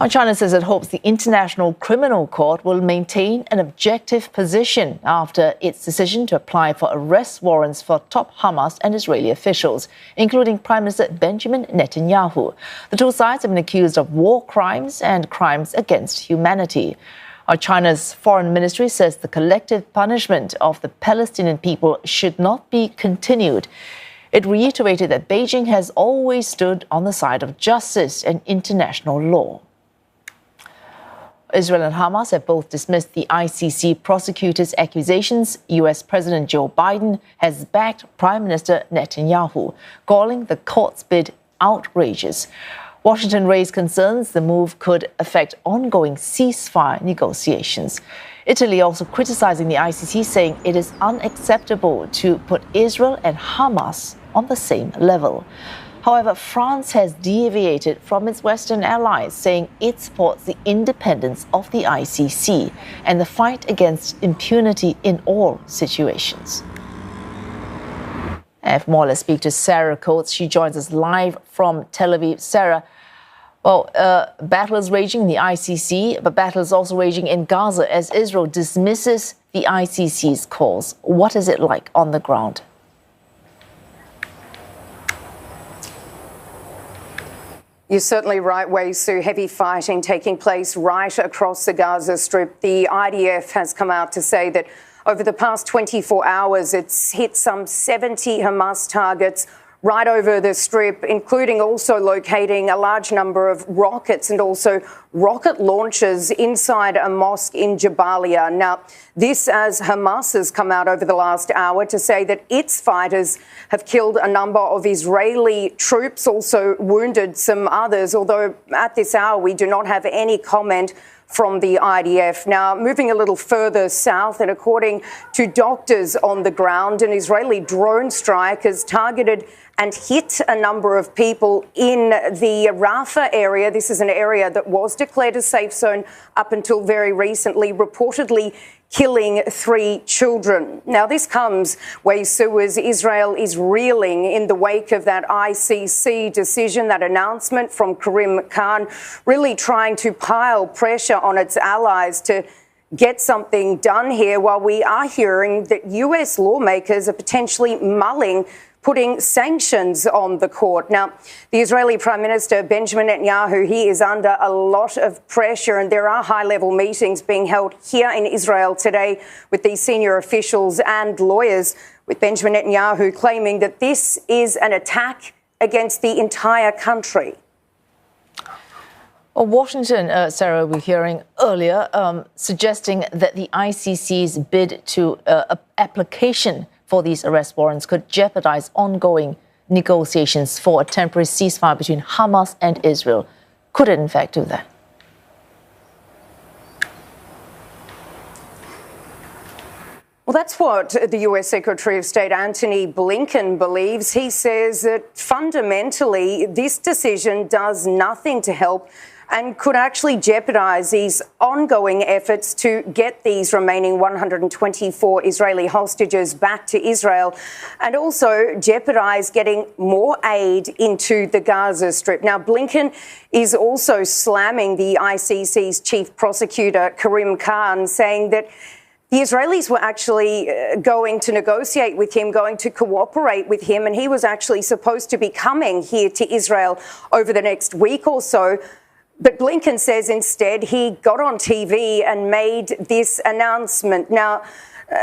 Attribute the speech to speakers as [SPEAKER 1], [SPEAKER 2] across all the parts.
[SPEAKER 1] China says it hopes the International Criminal Court will maintain an objective position after its decision to apply for arrest warrants for top Hamas and Israeli officials, including Prime Minister Benjamin Netanyahu. The two sides have been accused of war crimes and crimes against humanity. China's foreign ministry says the collective punishment of the Palestinian people should not be continued. It reiterated that Beijing has always stood on the side of justice and international law. Israel and Hamas have both dismissed the ICC prosecutor's accusations. US President Joe Biden has backed Prime Minister Netanyahu, calling the court's bid outrageous. Washington raised concerns the move could affect ongoing ceasefire negotiations. Italy also criticizing the ICC, saying it is unacceptable to put Israel and Hamas on the same level. However, France has deviated from its Western allies, saying it supports the independence of the ICC and the fight against impunity in all situations. And for more, let's speak to Sarah Coates. She joins us live from Tel Aviv. Sarah, battle is raging in the ICC, but battle is also raging in Gaza as Israel dismisses the ICC's calls. What is it like on the ground?
[SPEAKER 2] You're certainly right, Wei Su. Heavy fighting taking place right across the Gaza Strip. The IDF has come out to say that over the past 24 hours, it's hit some 70 Hamas targets right over the Strip, including also locating a large number of rockets and also rocket launchers inside a mosque in Jabalia. Now, this as Hamas has come out over the last hour to say that its fighters have killed a number of Israeli troops, also wounded some others, although at this hour we do not have any comment from the IDF. Now, moving a little further south, and according to doctors on the ground, an Israeli drone strike has targeted and hit a number of people in the Rafah area. This is an area that was declared a safe zone up until very recently, reportedly killing 3 children. Now, this comes, Wei Su, as Israel is reeling in the wake of that ICC decision, that announcement from Karim Khan, really trying to pile pressure on its allies to get something done here, while we are hearing that US lawmakers are potentially mulling putting sanctions on the court. Now, the Israeli Prime Minister Benjamin Netanyahu, he is under a lot of pressure, and there are high-level meetings being held here in Israel today with these senior officials and lawyers, with Benjamin Netanyahu claiming that this is an attack against the entire country.
[SPEAKER 1] Washington, Sarah, we're hearing earlier, suggesting that the ICC's bid to application for these arrest warrants could jeopardize ongoing negotiations for a temporary ceasefire between Hamas and Israel. Could it, in fact, do that?
[SPEAKER 2] Well, that's what the US Secretary of State Antony Blinken believes. He says that fundamentally this decision does nothing to help and could actually jeopardize these ongoing efforts to get these remaining 124 Israeli hostages back to Israel, and also jeopardize getting more aid into the Gaza Strip. Now, Blinken is also slamming the ICC's chief prosecutor, Karim Khan, saying that the Israelis were actually going to negotiate with him, going to cooperate with him, and he was actually supposed to be coming here to Israel over the next week or so. But Blinken says instead he got on TV and made this announcement. Now,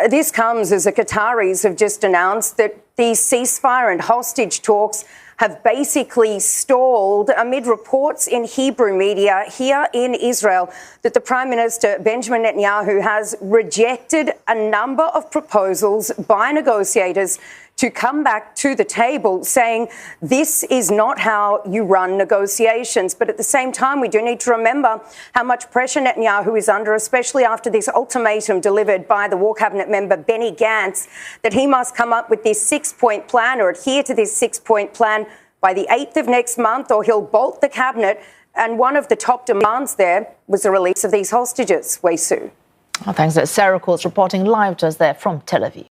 [SPEAKER 2] this comes as the Qataris have just announced that these ceasefire and hostage talks have basically stalled amid reports in Hebrew media here in Israel that the Prime Minister Benjamin Netanyahu has rejected a number of proposals by negotiators to come back to the table, saying this is not how you run negotiations. But at the same time, we do need to remember how much pressure Netanyahu is under, especially after this ultimatum delivered by the War Cabinet member Benny Gantz, that he must come up with this 6-point plan or adhere to this 6-point plan by the 8th of next month, or he'll bolt the cabinet. And one of the top demands there was the release of these hostages. Wei Su.
[SPEAKER 1] Thanks. Sarah Coates reporting live to us there from Tel Aviv.